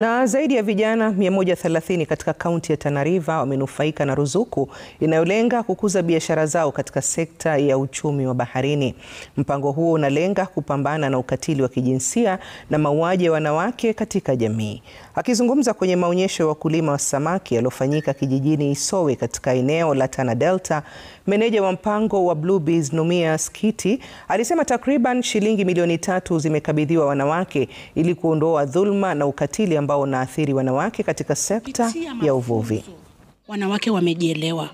Na zaidi ya vijana 130 katika kaunti ya Tana River wamenufaika na ruzuku inayolenga kukuza biashara zao katika sekta ya uchumi wa baharini. Mpango huo unalenga kupambana na ukatili wa kijinsia na mauaji ya wanawake katika jamii. Akizungumza kwenye maonyesho ya wakulima wa samaki yaliyofanyika kijijini Isowe katika eneo la Tana Delta, meneja wa mpango wa Bluebees Numia Skiti alisema takriban shilingi milioni 3 zimekabidhiwa wanawake ili kuondoa dhulma na ukatili ambao unaathiri wanawake katika sekta ya uvuvi. Wanawake wamejielewa.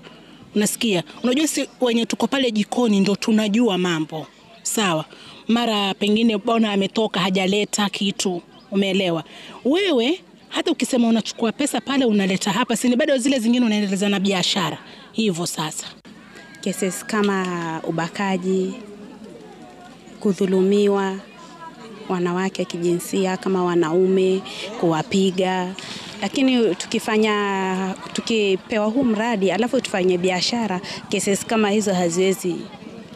Unasikia? Unajua si wenye tuko pale jikoni ndo tunajua mambo. Sawa. Mara pengine bwana ametoka hajaleta kitu. Umeelewa? Wewe hata ukisema unachukua pesa pale unaleta hapa, si bado zile zingine unaendeleza na biashara. Hivyo sasa. Cases kama ubakaji, kudhulumiwa wanawake kijinsia kama wanaume, kuwapiga. Lakini tukipewa huu mradi alafu tufanye biashara, cases kama hizo haziwezi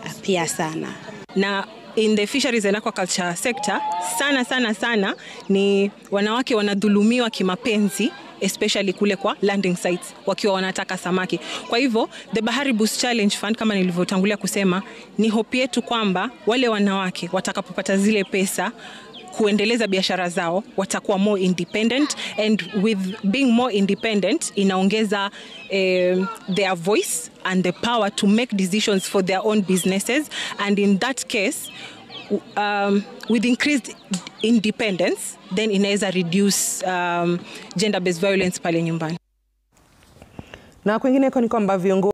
apia sana. Na in the fisheries and aquaculture sector sana ni wanawake wanadhulumiwa kimapenzi, especially kule kwa landing sites wakiwa wanataka samaki. Kwa hivyo the Bahari Boost Challenge Fund, kama nilivyotangulia kusema, ni hope yetu kwamba wale wanawake watakapopata zile pesa kuendeleza biashara zao watakuwa more independent, and with being more independent inaongeza their voice and the power to make decisions for their own businesses, and in that case with increased independence then inaweza reduce gender based violence pale nyumbani. Na kwingineko ni kwamba viongozi